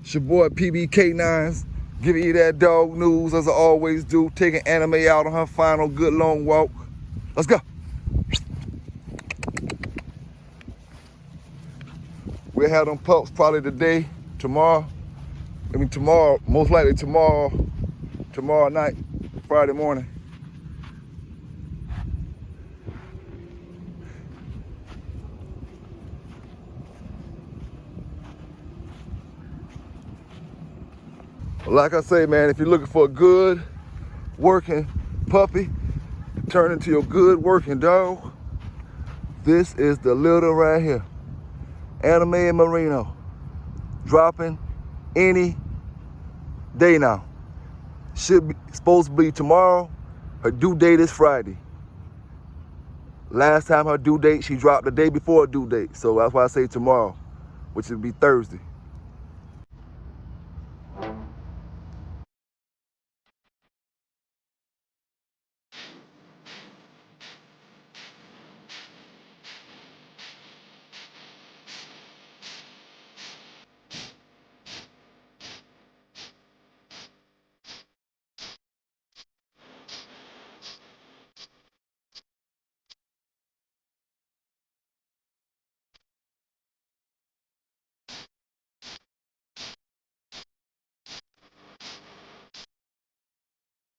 It's your boy PBK9s, giving you that dog news as I always do, taking Anime out on her final good long walk. Let's go. We'll have them pups probably today, tomorrow. Tomorrow, most likely tomorrow night, Friday morning. Like I say, man, if you're looking for a good working puppy to turn into your good working dog, this is the litter right here. Anime and Merino, dropping any day now. Should be supposed to be tomorrow. Her due date is Friday. Last time her due date, she dropped the day before her due date. So that's why I say tomorrow, which would be Thursday.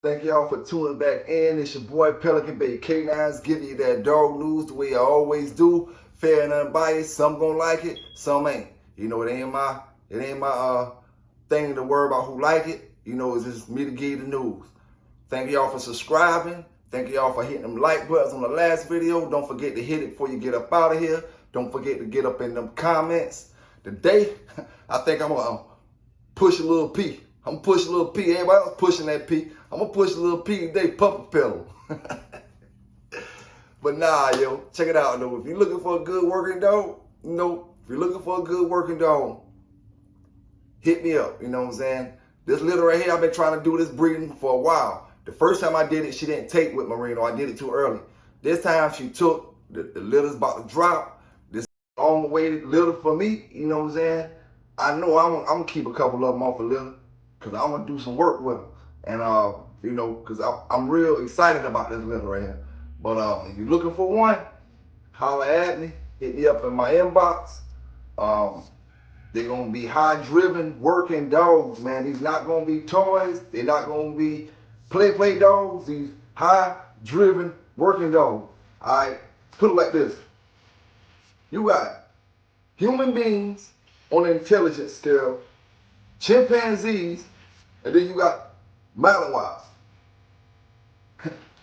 Thank y'all for tuning back in. It's your boy Pelican Bay Kennels giving you that dog news the way I always do. Fair and unbiased. Some gonna like it, some ain't. You know, it ain't my thing to worry about who like it. You know, it's just me to give you the news. Thank y'all for subscribing. Thank y'all for hitting them like buttons on the last video. Don't forget to hit it before you get up out of here. Don't forget to get up in them comments. Today, I think I'm gonna push a little P. I'm gonna push a little P. Everybody else pushing that P. I'm gonna push a little P today, puppy pedal. But nah, yo, check it out though. If you're looking for a good working dog, if you're looking for a good working dog, hit me up. You know what I'm saying? This litter right here, I've been trying to do this breeding for a while. The first time I did it, she didn't take with Merino. I did it too early. This time she took. The litter's about to drop. This long awaited litter for me. You know what I'm saying? I know I'm gonna keep a couple of them off a litter because I'm gonna do some work with them. And you know, because I'm real excited about this litter right here. But if you're looking for one, holler at me. Hit me up in my inbox. They're gonna be high-driven, working dogs, man. These not gonna be toys. They're not gonna be play dogs. These high-driven, working dogs. All right, put it like this. You got human beings on an intelligence scale, chimpanzees, and then you got Malinois.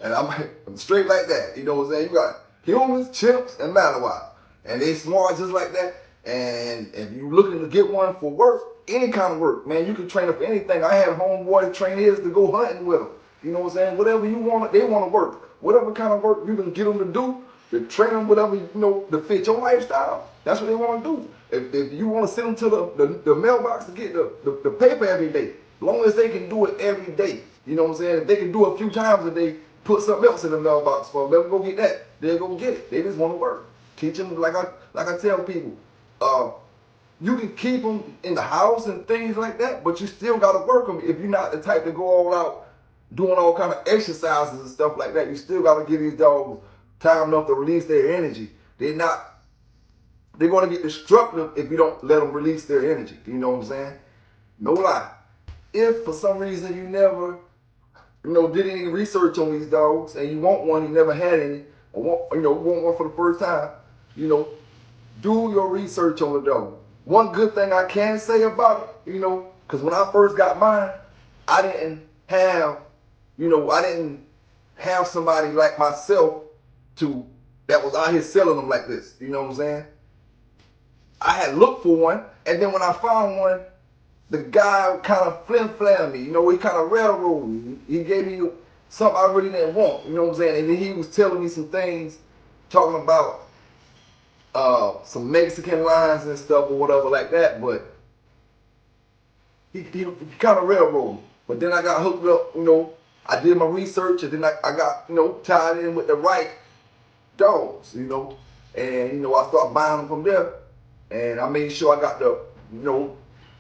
And I'm straight like that. You know what I'm saying? You got humans, chimps, and Malinois. And they smart just like that. And if you're looking to get one for work, any kind of work, man, you can train up for anything. I have homeboys train his to go hunting with them. You know what I'm saying? Whatever you want, they want to work. Whatever kind of work you can get them to do, to train them whatever, you know, to fit your lifestyle. That's what they want to do. If you want to send them to the mailbox to get the paper every day, as long as they can do it every day, you know what I'm saying? If they can do it a few times a day, put something else in the mailbox for them. Let them go get that. They'll go get it. They just want to work. Teach them, like I tell people, you can keep them in the house and things like that, but you still got to work them. If you're not the type to go all out doing all kind of exercises and stuff like that, you still got to give these dogs time enough to release their energy. They're going to get destructive if you don't let them release their energy. You know what I'm saying? No lie. If for some reason you never did any research on these dogs and you want one, you never had any, or want one for the first time, do your research on the dog. One good thing I can say about it, because when I first got mine, I didn't have somebody like myself that was out here selling them like this. You know what I'm saying? I had looked for one, and then when I found one, the guy kind of flim-flammed me. He kind of railroaded me. He gave me something I really didn't want. You know what I'm saying? And then he was telling me some things, talking about some Mexican lines and stuff or whatever like that. But he kind of railroaded me. But then I got hooked up. I did my research, and then I got tied in with the right dogs. And I started buying them from there. And I made sure I got the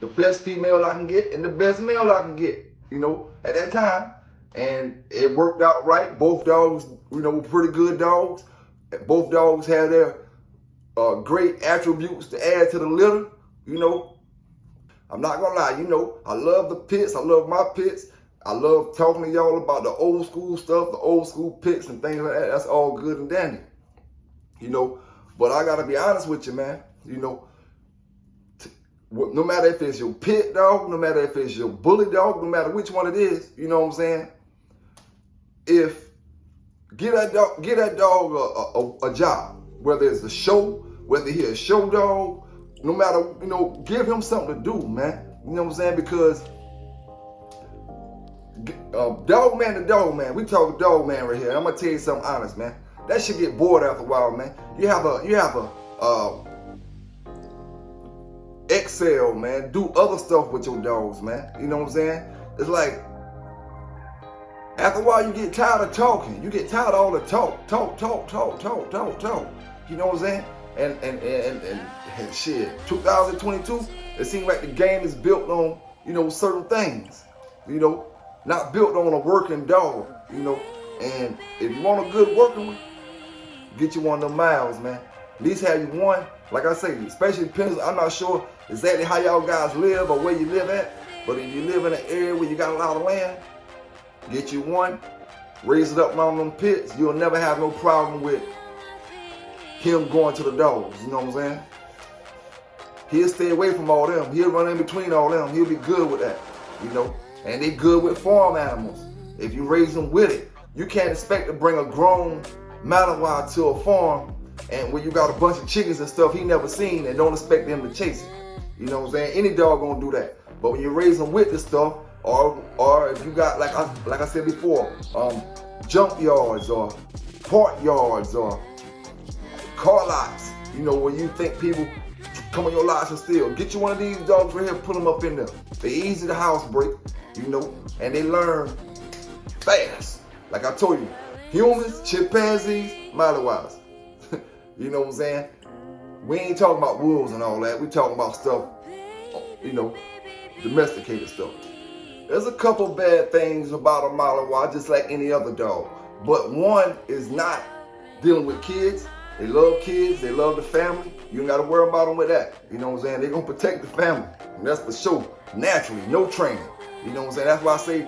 the best female I can get and the best male I can get, you know, at that time. And it worked out right. Both dogs, you know, were pretty good dogs. Both dogs had their great attributes to add to the litter, you know. I'm not gonna lie, you know, I love the pits. I love my pits. I love talking to y'all about the old school stuff, the old school pits and things like that. That's all good and dandy, you know. But I gotta be honest with you, man. You know, no matter if it's your pit dog, no matter if it's your bully dog, no matter which one it is, you know what I'm saying? If get that dog a job, whether it's a show, whether he's a show dog, no matter, you know, give him something to do, man. You know what I'm saying? Because dog man to dog man, we talk dog man right here. I'm gonna tell you something honest, man. That should get bored after a while, man. You have a excel, man. Do other stuff with your dogs, man. You know what I'm saying? It's like after a while you get tired of talking. You get tired of all the talk. You know what I'm saying? And shit, 2022, it seems like the game is built on, you know, certain things, you know, not built on a working dog, you know. And if you want a good working one, get you one of them miles, man. At least have you one, like I say, especially Peninsula. I'm not sure exactly how y'all guys live or where you live at, but if you live in an area where you got a lot of land, get you one, raise it up around them pits. You'll never have no problem with him going to the dogs, you know what I'm saying? He'll stay away from all them. He'll run in between all them. He'll be good with that, you know? And they good with farm animals. If you raise them with it, you can't expect to bring a grown Malinois to a farm and when you got a bunch of chickens and stuff he never seen and don't expect them to chase it. You know what I'm saying? Any dog gonna do that. But when you raise them with this stuff, or if you got, like I said before, jump yards or park yards or car lots, you know, where you think people come on your lots and steal. Get you one of these dogs right here, put them up in there. They're easy to house break, you know, and they learn fast. Like I told you, humans, chimpanzees, Malinois. You know what I'm saying? We ain't talking about wolves and all that. We talking about stuff, you know, domesticated stuff. There's a couple bad things about a Malinois, just like any other dog. But one is not dealing with kids. They love kids. They love the family. You don't got to worry about them with that. You know what I'm saying? They're going to protect the family. And that's for sure. Naturally, no training. You know what I'm saying? That's why I say,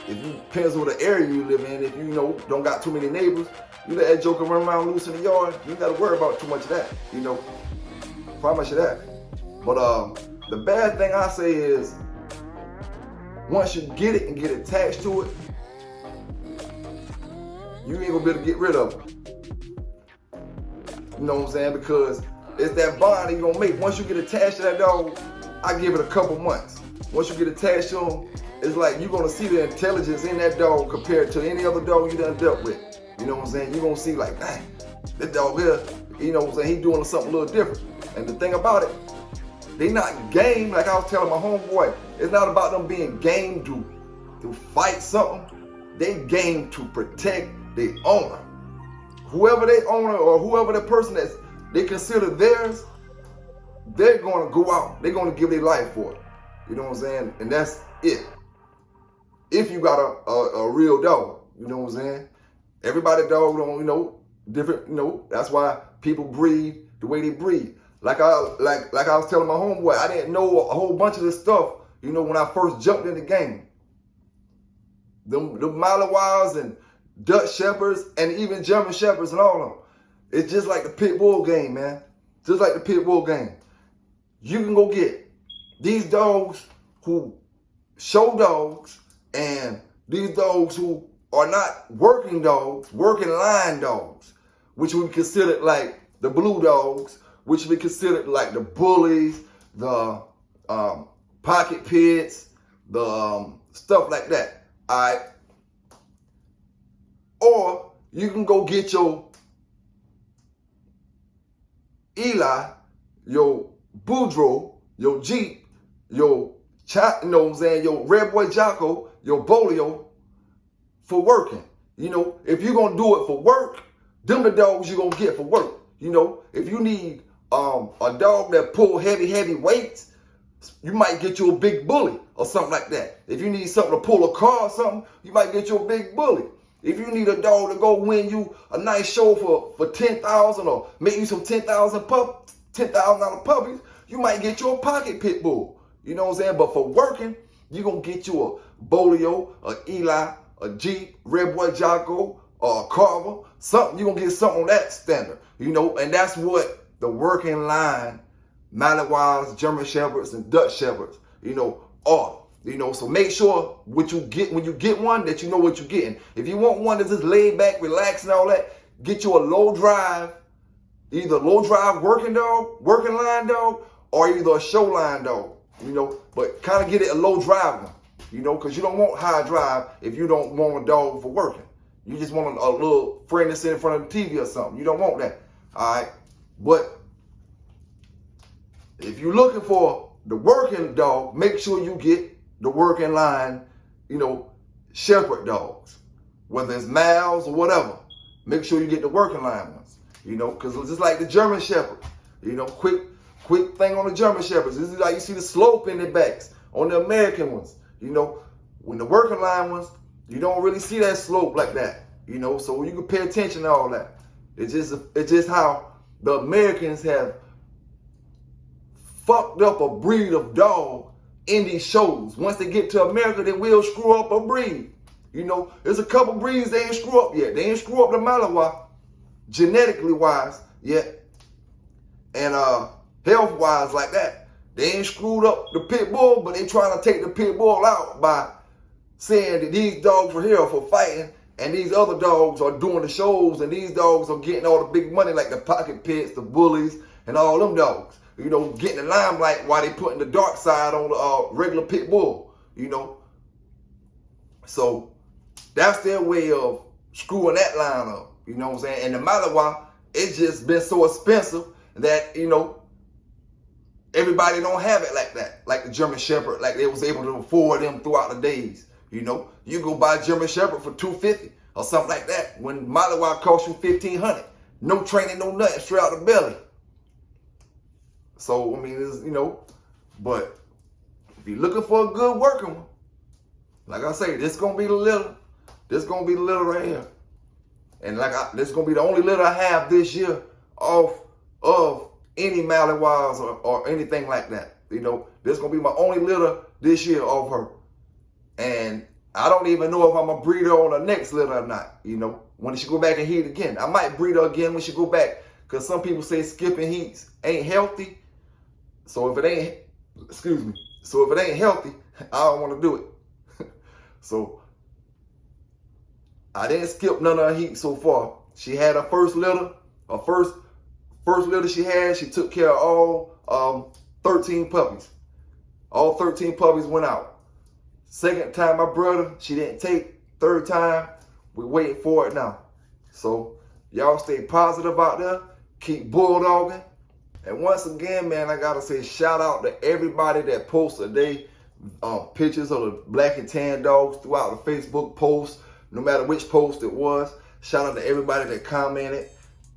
if you depends on the area you live in, if you know, don't got too many neighbors, you let that joker run around loose in the yard, you ain't got to worry about too much of that. You know, promise you that. But the bad thing I say is, once you get it and get attached to it, you ain't gonna be able to get rid of it. You know what I'm saying? Because it's that bond you're gonna make. Once you get attached to that dog, I give it a couple months. Once you get attached to him, it's like you're gonna see the intelligence in that dog compared to any other dog you done dealt with. You know what I'm saying? You're gonna see like, dang, that dog here, you know what I'm saying, he doing something a little different. And the thing about it, they not game, like I was telling my homeboy, it's not about them being game to fight something. They game to protect their owner. Whoever they owner or whoever the person that they consider theirs, they're going to go out. They're going to give their life for it. You know what I'm saying? And that's it. If you got a real dog, you know what I'm saying? Everybody dog don't, you know, different, you know, that's why people breed the way they breed. Like I was telling my homeboy, I didn't know a whole bunch of this stuff, you know, when I first jumped in the game. The Malinois and Dutch Shepherds and even German Shepherds and all of them. It's just like the pit bull game, man. Just like the pit bull game. You can go get these dogs who show dogs and these dogs who are not working dogs, working line dogs, which we consider like the blue dogs, which we consider like the bullies, the pocket pits, the stuff like that. All right. Or you can go get your Eli, your Boudreaux, your Jeep, your, you know what I'm saying, your Red Boy Jocko, your Bolio for working. You know, if you're going to do it for work, them the dogs you're going to get for work. You know, if you need a dog that pull heavy weights, You might get you a big bully or something like that. If you need something to pull a car or something, you might get you a big bully. If you need a dog to go win you a nice show for $10,000 or make you some $10,000 puppies, you might get you a pocket pit bull. You know what I'm saying? But for working, you're going to get you a Bolio, a Eli, a Jeep, Red Boy Jocko, or a Carver, something. You're going to get something on that standard, you know, and that's what the working line Malinois, German Shepherds, and Dutch Shepherds, you know, are. You know, so make sure what you get when you get one, that you know what you're getting. If you want one that's just laid back, relaxed and all that, get you a low drive, either low drive working line dog, or either a show line dog, you know, but kind of get it a low drive one, you know, because you don't want high drive if you don't want a dog for working. You just want a little friend that's in front of the TV or something. You don't want that, all right? But if you're looking for the working dog, make sure you get the working line, you know, shepherd dogs, whether it's males or whatever. Make sure you get the working line ones, you know, because it's just like the German Shepherd, you know, quick thing on the German Shepherds. This is like you see the slope in their backs on the American ones, you know. When the working line ones, you don't really see that slope like that, you know, so you can pay attention to all that. It's just how the Americans have fucked up a breed of dog in these shows. Once they get to America, they will screw up a breed. You know, there's a couple breeds they ain't screw up yet. They ain't screw up the Malinois, genetically wise, yet. And health wise like that. They ain't screwed up the pit bull, but they trying to take the pit bull out by saying that these dogs were here for fighting and these other dogs are doing the shows and these dogs are getting all the big money like the pocket pits, the bullies, and all them dogs. You know, getting the limelight while they putting the dark side on the regular pit bull, you know. So that's their way of screwing that line up, you know what I'm saying? And the Malinois, it's just been so expensive that, you know, everybody don't have it like that. Like the German Shepherd, like they was able to afford them throughout the days, you know. You go buy a German Shepherd for $250 or something like that when Malinois cost you $1,500. No training, no nothing, straight out the belly. So, I mean, it's, you know, but if you're looking for a good working one, like I say, this going to be the little. This going to be the little right here. And this going to be the only litter I have this year of any Malinois or anything like that. You know, this going to be my only litter this year of her. And I don't even know if I'm going to breed her on the next litter or not, you know, when she go back and heat again. I might breed her again when she go back, because some people say skipping heats ain't healthy. So if it ain't healthy, I don't want to do it. So I didn't skip none of her heat so far. She had her first litter. Her first litter she had, she took care of all 13 puppies. All 13 puppies went out. Second time my brother, she didn't take. Third time, we waiting for it now. So y'all stay positive out there. Keep bulldogging. And once again, man, I gotta say shout out to everybody that posted their pictures of the black and tan dogs throughout the Facebook post, no matter which post it was. Shout out to everybody that commented.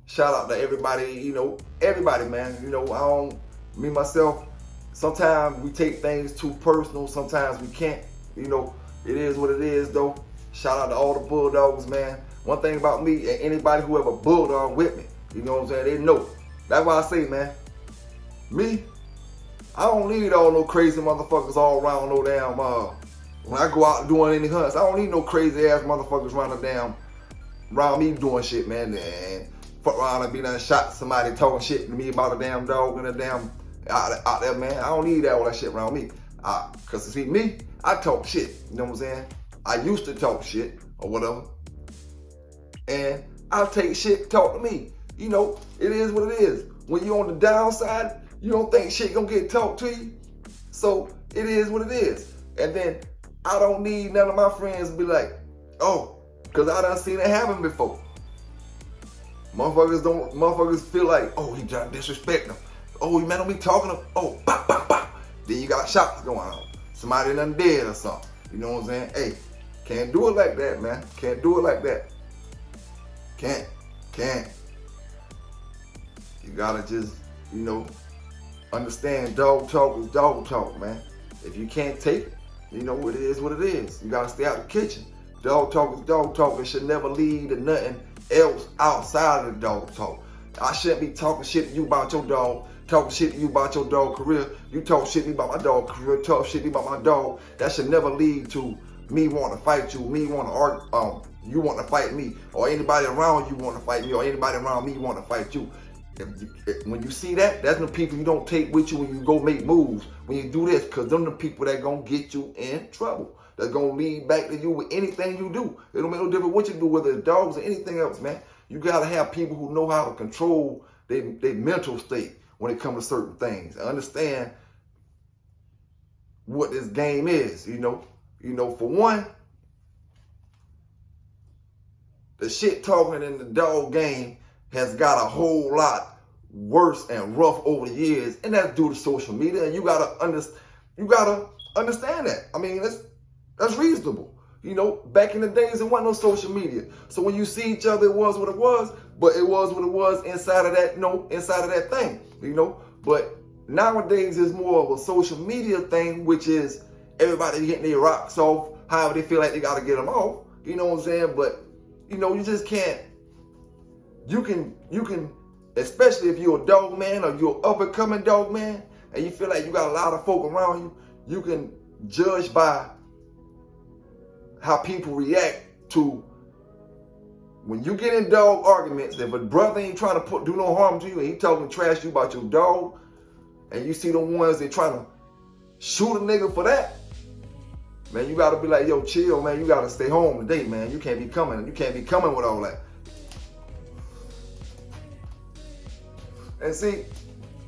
Shout out to everybody, you know, everybody, man. You know, me myself, sometimes we take things too personal, sometimes we can't. You know, it is what it is, though. Shout out to all the bulldogs, man. One thing about me and anybody who have a bulldog with me, you know what I'm saying, they know. That's why I say, man, me, I don't need all no crazy motherfuckers all around no damn, when I go out doing any hunts, I don't need no crazy ass motherfuckers around me doing shit, man, and fuck around and be done shot somebody talking shit to me about a damn dog and a damn, out there, man. I don't need all that shit around me. Cause see me, I talk shit, you know what I'm saying? I used to talk shit or whatever. And I'll take shit, talk to me. You know, it is what it is. When you're on the downside, you don't think shit gonna get talked to you. So it is what it is. And then I don't need none of my friends to be like, oh, cause I done seen it happen before. Motherfuckers feel like, oh, he trying to disrespect them. Oh, he meant on me talking to him. Oh, pop, pop, pop. Then you got shots going on. Somebody done dead or something. You know what I'm saying? Hey, can't do it like that, man. Can't do it like that. Can't. You gotta just, you know, understand dog talk is dog talk, man. If you can't take it, you know, it is what it is. You gotta stay out the kitchen. Dog talk is dog talk. It should never lead to nothing else outside of the dog talk. I shouldn't be talking shit to you about your dog, talking shit to you about your dog career. You talk shit to me about my dog career, talk shit to me about my dog. That should never lead to me wanting to fight you, me wanting to argue, you want to fight me, or anybody around you want to fight me, or anybody around me want to fight you. When you see that, that's the people you don't take with you when you go make moves. When you do this, because them the people that gonna get you in trouble. That's gonna lead back to you with anything you do. It don't make no difference what you do, whether it's dogs or anything else, man. You gotta have people who know how to control their mental state when it comes to certain things. Understand what this game is, you know. For one, the shit talking in the dog game has got a whole lot worse and rough over the years, and that's due to social media. And you gotta understand that. I mean, that's reasonable. You know, back in the days, there wasn't no social media, so when you see each other, it was what it was. But it was what it was inside of that, inside of that thing. You know, but nowadays it's more of a social media thing, which is everybody getting their rocks off, however they feel like they gotta get them off. You know what I'm saying? But you know, you just can't. You can, especially if you're a dog man or you're an up and coming dog man, and you feel like you got a lot of folk around you, you can judge by how people react to when you get in dog arguments. If a brother ain't trying to do no harm to you, and he talking trash to you about your dog, and you see the ones that trying to shoot a nigga for that, man, you gotta be like, yo, chill, man. You gotta stay home today, man. You can't be coming. You can't be coming with all that. And see,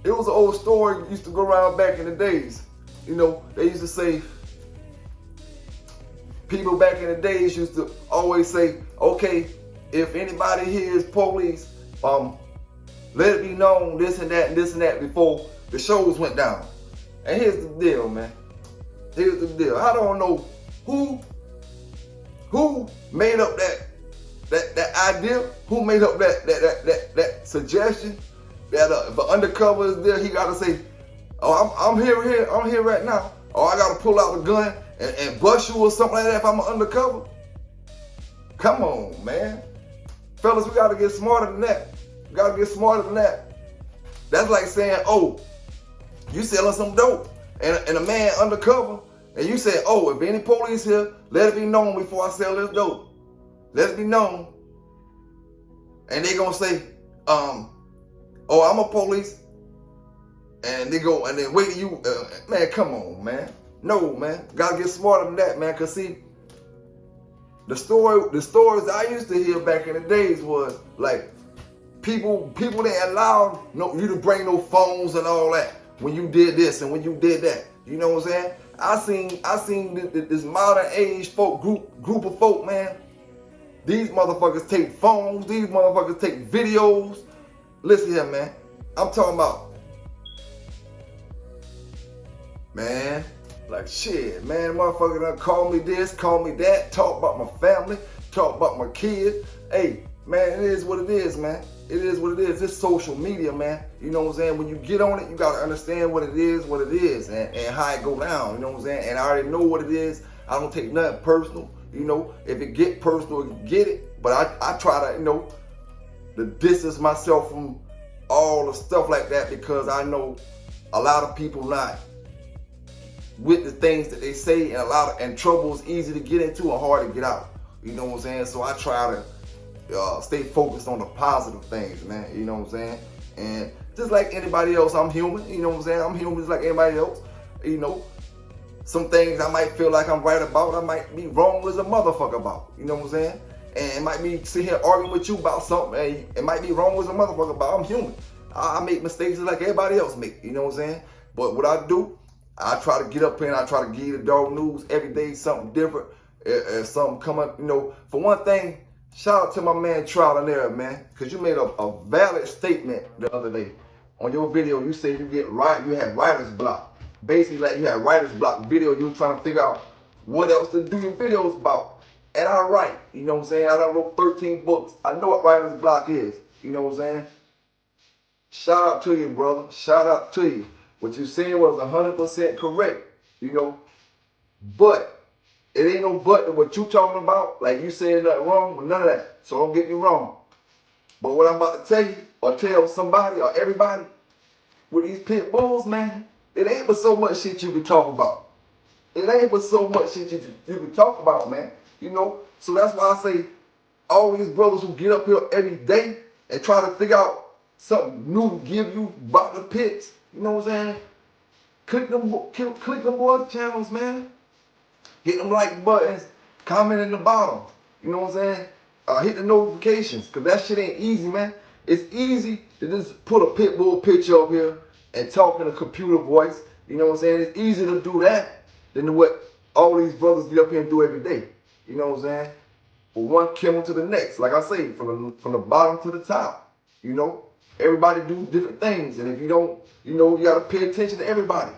it was an old story that used to go around back in the days. You know, they used to say, people back in the days used to always say, okay, if anybody hears police, let it be known this and that before the shows went down. And here's the deal, man. Here's the deal. I don't know who made up that idea, who made up that suggestion that if an undercover is there, he gotta say, oh, I'm here right now. Or I gotta pull out a gun and bust you or something like that if I'm an undercover. Come on, man. Fellas, we gotta get smarter than that. We gotta get smarter than that. That's like saying, oh, you selling some dope and a man undercover, and you say, oh, if any police here, let it be known before I sell this dope. Let it be known. And they gonna say, oh, I'm a police. And they go and then wait till you, man, come on, man. No, man, gotta get smarter than that, man. Cause see, the stories that I used to hear back in the days was like, people didn't allow you to bring no phones and all that when you did this and when you did that. You know what I'm saying? I seen this modern age group of folk, man. These motherfuckers take phones. These motherfuckers take videos. Listen here, man. I'm talking about, man, like shit, man. Motherfucker done call me this, call me that, talk about my family, talk about my kids. Hey, man, it is what it is, man. It is what it is. It's social media, man. You know what I'm saying? When you get on it, you gotta understand what it is, and how it go down. You know what I'm saying? And I already know what it is. I don't take nothing personal. You know, if it get personal, get it. But I try to, you know, to distance myself from all the stuff like that, because I know a lot of people not with the things that they say, and trouble is easy to get into and hard to get out. You know what I'm saying? So I try to stay focused on the positive things, man. You know what I'm saying? And just like anybody else, I'm human. You know what I'm saying? I'm human just like anybody else. You know, some things I might feel like I'm right about, I might be wrong as a motherfucker about. You know what I'm saying? And it might be sitting here arguing with you about something, and it might be wrong as a motherfucker about. I'm human. I make mistakes just like everybody else make. You know what I'm saying? But what I do, I try to get up here and I try to give you the dog news every day, something different. If something come up, you know. For one thing, shout out to my man Trial and Error, man, because you made a valid statement the other day. On your video, you said you had writer's block. Basically, like you had writer's block video, you were trying to figure out what else to do your videos about. And I write, you know what I'm saying? I done wrote 13 books. I know what writer's block is, you know what I'm saying? Shout out to you, brother. Shout out to you. What you said was 100% correct, you know. But it ain't no but to what you talking about. Like you said nothing wrong with none of that. So don't get me wrong. But what I'm about to tell you, or tell somebody or everybody, with these pit bulls, man, it ain't but so much shit you can talk about. It ain't but so much shit you can talk about, man. You know? So that's why I say all these brothers who get up here every day and try to figure out something new to give you about the pits, you know what I'm saying? Click them boys' channels, man. Hit them like buttons, comment in the bottom. You know what I'm saying? Hit the notifications, because that shit ain't easy, man. It's easy to just put a pit bull picture up here and talk in a computer voice. You know what I'm saying? It's easier to do that than what all these brothers get up here and do every day. You know what I'm saying? From one kennel to the next. Like I say, from the bottom to the top. You know? Everybody do different things. And if you don't, you know, you got to pay attention to everybody.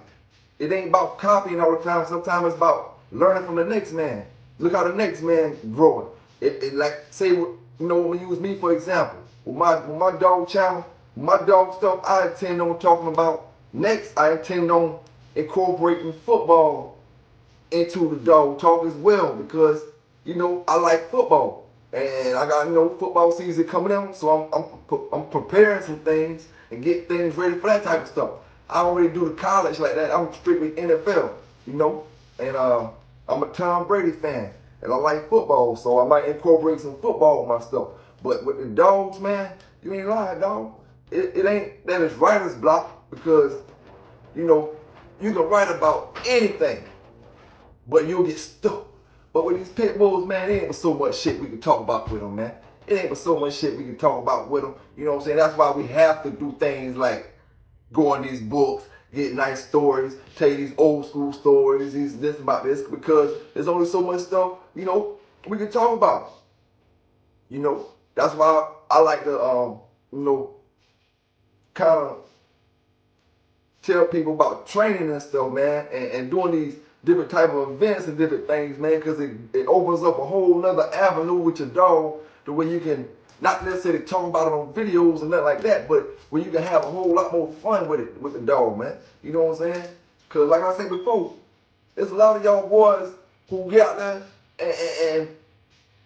It ain't about copying all the time. Sometimes it's about learning from the next man. Look how the next man growing. It like, say, you know, when you use me, for example, with my dog channel, my dog stuff, I intend on talking about next. I intend on incorporating football into the dog talk as well, because, you know, I like football. And I got, you know, football season coming out, so I'm preparing some things and get things ready for that type of stuff. I don't really do the college like that. I'm strictly NFL, you know. And I'm a Tom Brady fan, and I like football, so I might incorporate some football with my stuff. But with the dogs, man, you ain't lying, dog. It ain't that it's writer's block, because, you know, you can write about anything, but you'll get stuck. But with these pit bulls, man, it ain't so much shit we can talk about with them, man. It ain't so much shit we can talk about with them. You know what I'm saying? That's why we have to do things like go in these books, get nice stories, tell you these old school stories, these this about this, because there's only so much stuff, you know, we can talk about. You know, that's why I like to, you know, kind of tell people about training and stuff, man, and doing these different type of events and different things, man, because it opens up a whole nother avenue with your dog, the way you can not necessarily talk about it on videos and nothing like that, but where you can have a whole lot more fun with it, with the dog, man. You know what I'm saying? Because like I said before, there's a lot of y'all boys who get out there and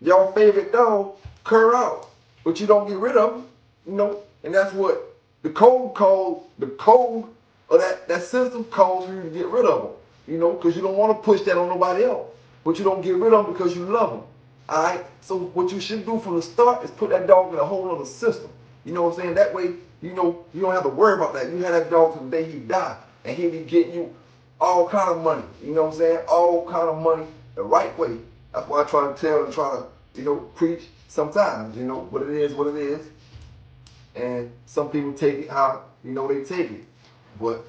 y'all favorite dog cur out, but you don't get rid of them, you know, and that's what the code of that system calls for you to get rid of them, you know, because you don't want to push that on nobody else, but you don't get rid of them because you love them. All right, so what you should do from the start is put that dog in a whole other system. You know what I'm saying? That way, you know, you don't have to worry about that. You have that dog till the day he die, and he'll be getting you all kind of money. You know what I'm saying? All kind of money the right way. That's why I try to tell and try to, you know, preach sometimes, you know, but it is what it is. And some people take it how, you know, they take it. But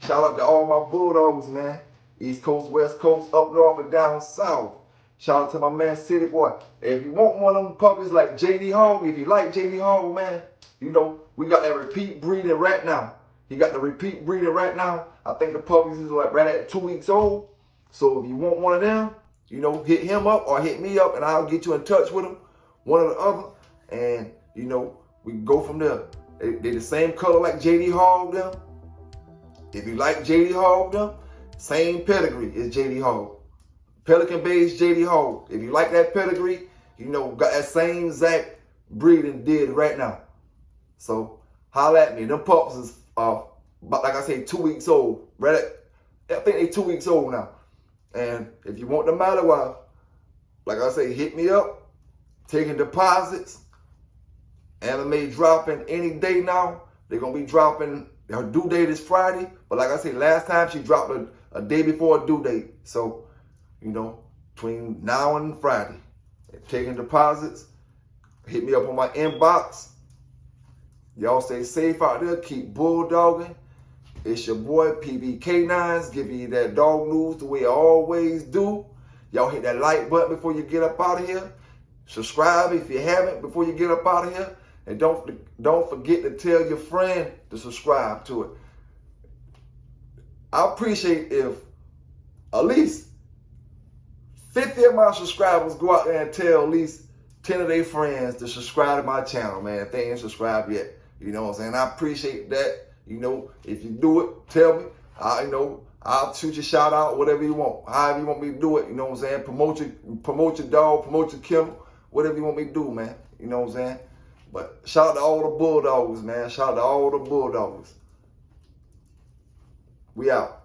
shout out to all my bulldogs, man. East Coast, West Coast, up north and down south. Shout out to my man City Boy. If you want one of them puppies like JD Hog, if you like JD Hog, man, you know, we got that repeat breeding right now. He got the repeat breeding right now. I think the puppies is like right at 2 weeks old. So if you want one of them, you know, hit him up or hit me up and I'll get you in touch with him, one or the other. And, you know, we can go from there. They're the same color like JD Hog them. If you like JD Hog them, same pedigree as JD Hog. Pelican Bay JD Hog. If you like that pedigree, you know, got that same exact breeding did right now. So holla at me. Them pups is about, like I say, 2 weeks old. Right at, I think they 2 weeks old now. And if you want the Malinois, like I say, hit me up. Taking deposits. Anime dropping any day now. They're gonna be dropping. Her due date is Friday, but like I said, last time she dropped a day before a due date. So, you know, between now and Friday, taking deposits. Hit me up on my inbox. Y'all stay safe out there. Keep bulldogging. It's your boy PB Canines giving you that dog news the way I always do. Y'all hit that like button before you get up out of here. Subscribe if you haven't before you get up out of here. And don't forget to tell your friend to subscribe to it. I appreciate if at least 50 of my subscribers go out there and tell at least 10 of their friends to subscribe to my channel, man, if they ain't subscribed yet. You know what I'm saying? I appreciate that. You know, if you do it, tell me. I'll shoot your shout out, whatever you want. However you want me to do it, you know what I'm saying? Promote your dog, promote your kennel, whatever you want me to do, man. You know what I'm saying? But shout out to all the bulldogs, man. Shout out to all the bulldogs. We out.